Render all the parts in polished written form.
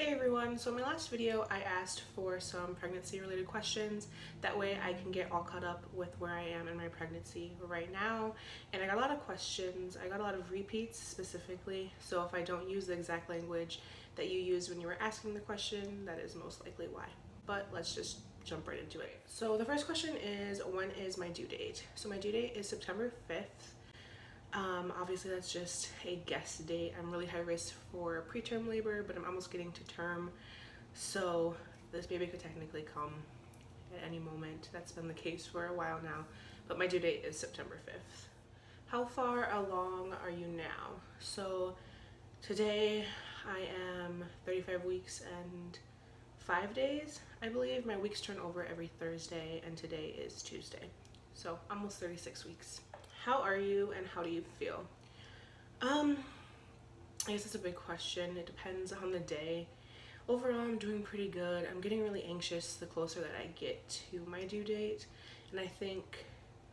Hey everyone, so in my last video I asked for some pregnancy related questions. That way I can get all caught up with where I am in my pregnancy right now. And I got a lot of questions, I got a lot of repeats specifically, so if I don't use the exact language that you used when you were asking the question, that is most likely why. But let's just jump right into it. So the first question is, when is my due date? So my due date is September 5th. Obviously that's just a guess date. I'm really high risk for preterm labor, but I'm almost getting to term, so this baby could technically come at any moment. That's been the case for a while now, but my due date is September 5th. How far along are you now? So today I am 35 weeks and 5 days, I believe. My weeks turn over every Thursday and today is Tuesday, so almost 36 weeks. How are you and how do you feel? I guess it's a big question. It depends on the day. Overall, I'm doing pretty good. I'm getting really anxious the closer that I get to my due date, and I think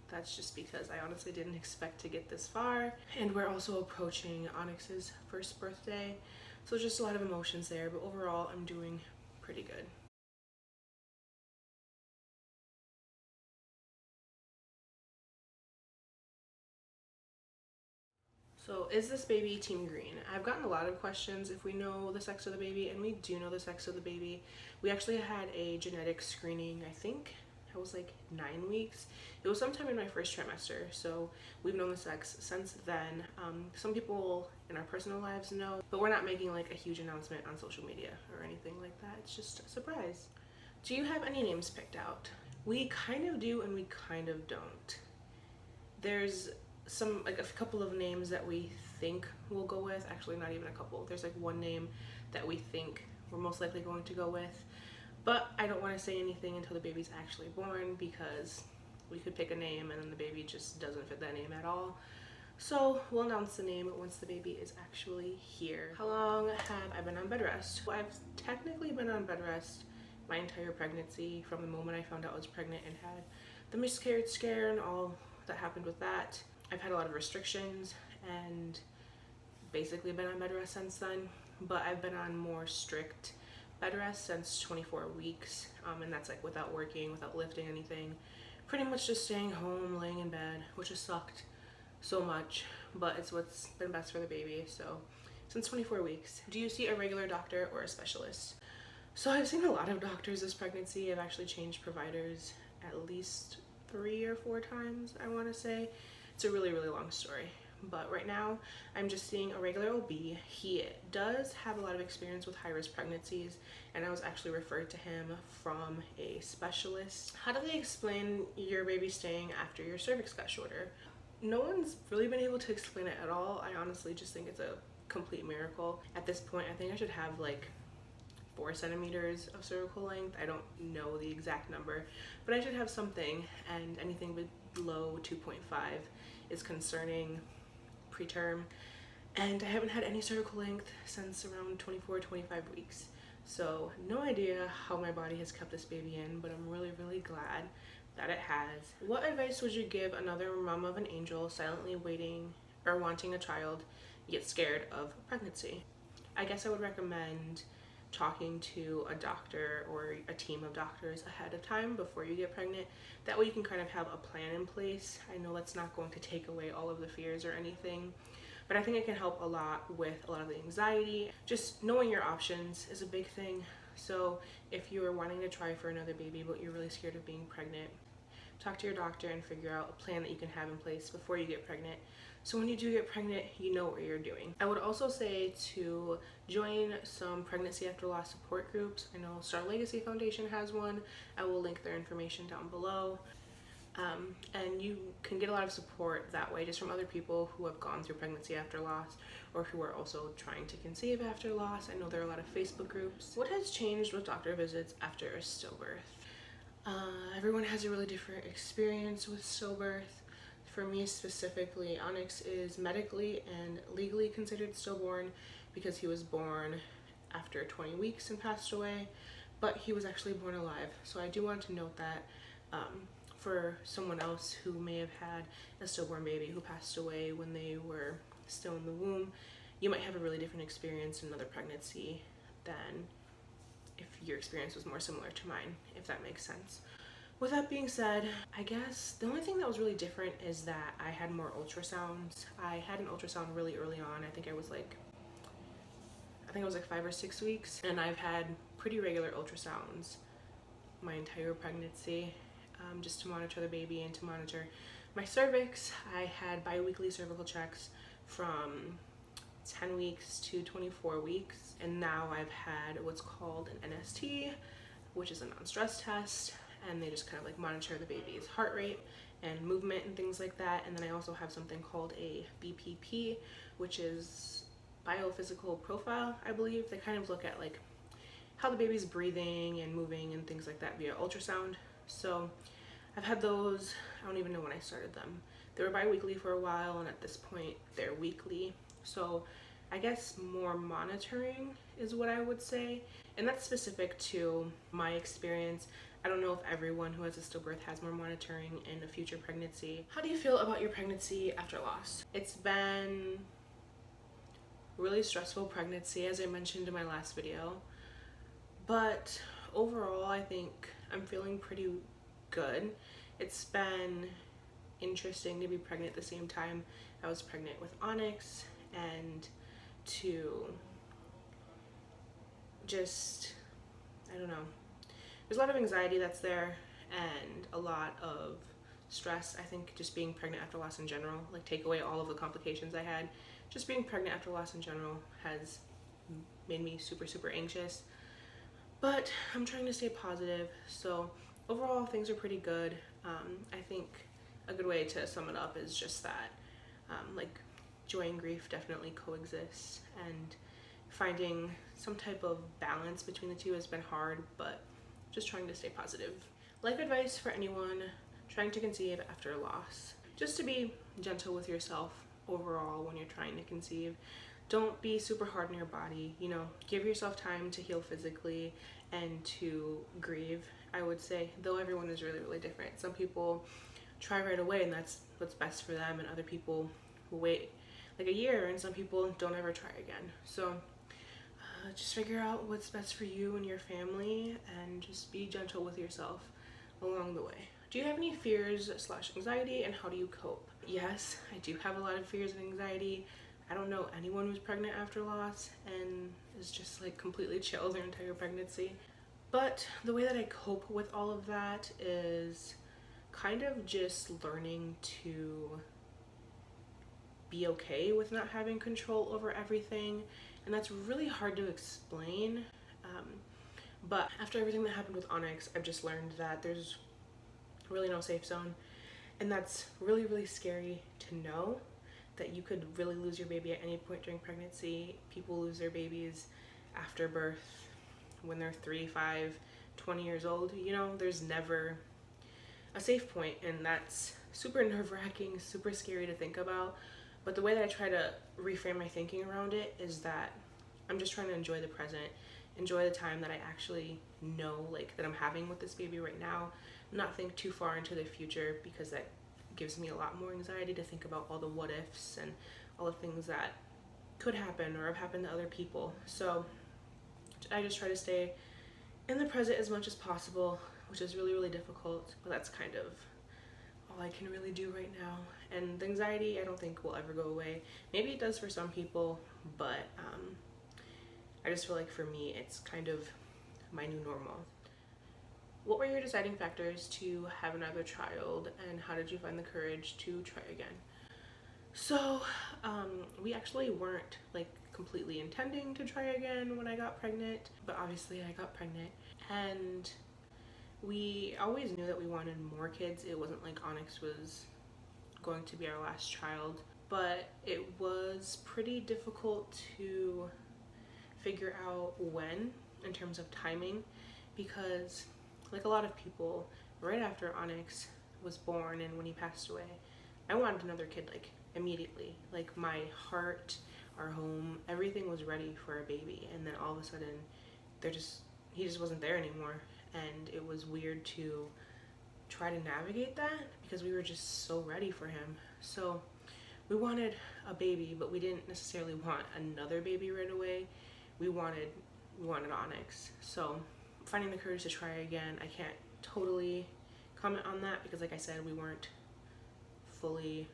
that's just because I honestly didn't expect to get this far, and we're also approaching Onyx's first birthday, so just a lot of emotions there, but overall I'm doing pretty good. So is this baby team green? I've gotten a lot of questions if we know the sex of the baby, and we do know the sex of the baby. We actually had a genetic screening, I think it was like 9 weeks. It was sometime in my first trimester, so we've known the sex since then. Some people in our personal lives know, but we're not making like a huge announcement on social media or anything like that. It's just a surprise. Do you have any names picked out? We kind of do and we kind of don't. There's a couple of names that we think we'll go with. Actually, not even a couple. There's like one name that we think we're most likely going to go with, but I don't want to say anything until the baby's actually born, because we could pick a name and then the baby just doesn't fit that name at all. So we'll announce the name once the baby is actually here. How long have I been on bed rest? Well, I've technically been on bed rest my entire pregnancy, from the moment I found out I was pregnant and had the miscarriage scare and all that happened with that. I've had a lot of restrictions and basically been on bed rest since then, but I've been on more strict bed rest since 24 weeks, and that's like without working, without lifting anything, pretty much just staying home, laying in bed, which has sucked so much, but it's what's been best for the baby. So since 24 weeks. Do you see a regular doctor or a specialist? So I've seen a lot of doctors this pregnancy. I've actually changed providers at least 3 or 4 times, I want to say. It's a really long story, but right now I'm just seeing a regular OB. He does have a lot of experience with high-risk pregnancies, and I was actually referred to him from a specialist. How do they explain your baby staying after your cervix got shorter? No one's really been able to explain it at all. I honestly just think it's a complete miracle. At this point, I think I should have like 4 centimeters of cervical length. I don't know the exact number, but I should have something, and anything below 2.5 is concerning preterm, and I haven't had any cervical length since around 24-25 weeks. So no idea how my body has kept this baby in, but I'm really glad that it has. What advice would you give another mom of an angel silently waiting or wanting a child yet scared of pregnancy? I guess I would recommend talking to a doctor or a team of doctors ahead of time before you get pregnant. That way you can kind of have a plan in place. I know that's not going to take away all of the fears or anything, but I think it can help a lot with a lot of the anxiety. Just knowing your options is a big thing. So if you're wanting to try for another baby but you're really scared of being pregnant, talk to your doctor and figure out a plan that you can have in place before you get pregnant, so when you do get pregnant, you know what you're doing. I would also say to join some pregnancy after loss support groups. I know Star Legacy Foundation has one. I will link their information down below. And you can get a lot of support that way, just from other people who have gone through pregnancy after loss or who are also trying to conceive after loss. I know there are a lot of Facebook groups. What has changed with doctor visits after a stillbirth? Everyone has a really different experience with stillbirth. For me specifically, Onyx is medically and legally considered stillborn because he was born after 20 weeks and passed away, but he was actually born alive. So I do want to note that for someone else who may have had a stillborn baby who passed away when they were still in the womb, you might have a really different experience in another pregnancy than your experience was more similar to mine, if that makes sense. With that being said, I guess the only thing that was really different is that I had more ultrasounds. I had an ultrasound really early on. I think it was like 5 or 6 weeks, and I've had pretty regular ultrasounds my entire pregnancy, just to monitor the baby and to monitor my cervix. I had bi-weekly cervical checks from 10 weeks to 24 weeks, and now I've had what's called an NST, which is a non-stress test, and they just kind of like monitor the baby's heart rate and movement and things like that. And then I also have something called a BPP, which is biophysical profile, I believe. They kind of look at like how the baby's breathing and moving and things like that via ultrasound. So I've had those. I don't even know when I started them. They were bi-weekly for a while, and at this point they're weekly. So I guess more monitoring is what I would say, and that's specific to my experience. I don't know if everyone who has a stillbirth has more monitoring in a future pregnancy. How do you feel about your pregnancy after loss? It's been a really stressful pregnancy, as I mentioned in my last video, but overall I think I'm feeling pretty good. It's been interesting to be pregnant at the same time I was pregnant with Onyx, and to just, I don't know, there's a lot of anxiety that's there and a lot of stress. I think just being pregnant after loss in general, like take away all of the complications I had, just being pregnant after loss in general has made me super, super anxious. But I'm trying to stay positive, so overall things are pretty good. I think a good way to sum it up is just that like joy and grief definitely coexist, and finding some type of balance between the two has been hard, but just trying to stay positive. Life advice for anyone trying to conceive after a loss: just to be gentle with yourself overall when you're trying to conceive. Don't be super hard on your body, you know, give yourself time to heal physically and to grieve, I would say, though everyone is really, really different. Some people try right away and that's what's best for them, and other people will wait like a year, and some people don't ever try again. So just figure out what's best for you and your family, and just be gentle with yourself along the way. Do you have any fears / anxiety, and how do you cope? Yes, I do have a lot of fears and anxiety. I don't know anyone who's pregnant after loss and is just like completely chill their entire pregnancy. But the way that I cope with all of that is kind of just learning to be okay with not having control over everything. And that's really hard to explain. But after everything that happened with Onyx, I've just learned that there's really no safe zone. And that's really, really scary to know, that you could really lose your baby at any point during pregnancy. People lose their babies after birth when they're 3, 5, 20 years old. You know, there's never a safe point, and that's super nerve-wracking, super scary to think about. But the way that I try to reframe my thinking around it is that I'm just trying to enjoy the present, enjoy the time that I actually know, like, that I'm having with this baby right now, not think too far into the future, because that gives me a lot more anxiety to think about all the what ifs and all the things that could happen or have happened to other people. So I just try to stay in the present as much as possible, which is really, really difficult, but that's kind of all I can really do right now. And the anxiety, I don't think will ever go away. Maybe it does for some people, but I just feel like for me it's kind of my new normal. What were your deciding factors to have another child, and how did you find the courage to try again? So we actually weren't like completely intending to try again when I got pregnant, but obviously I got pregnant, and we always knew that we wanted more kids. It wasn't like Onyx was going to be our last child, but it was pretty difficult to figure out when, in terms of timing, because like a lot of people, right after Onyx was born and when he passed away, I wanted another kid like immediately. Like my heart, our home, everything was ready for a baby, and then all of a sudden he just wasn't there anymore, and it was weird to try to navigate that because we were just so ready for him. So we wanted a baby, but we didn't necessarily want another baby right away. We wanted Onyx. So finding the courage to try again. I can't totally comment on that because like I said, we weren't fully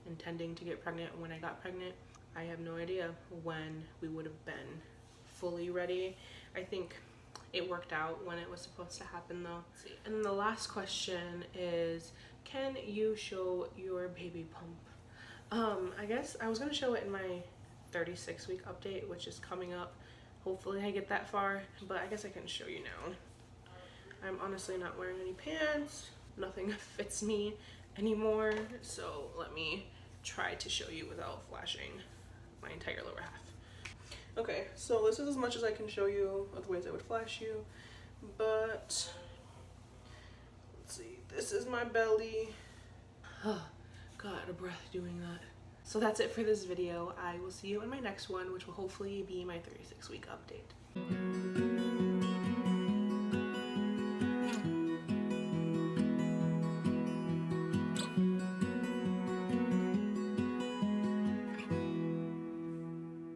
intending to get pregnant when I got pregnant. I have no idea when we would have been fully ready. I think it worked out when it was supposed to happen though. And then the last question is, can you show your baby pump? I guess I was gonna show it in my 36-week update, which is coming up. Hopefully I get that far, but I guess I can show you now. I'm honestly not wearing any pants. Nothing fits me anymore, so let me try to show you without flashing my entire lower half. Okay, so this is as much as I can show you. Otherwise I would flash you, but let's see, this is my belly. Oh, got out of breath doing that. So that's it for this video. I will see you in my next one, which will hopefully be my 36-week update.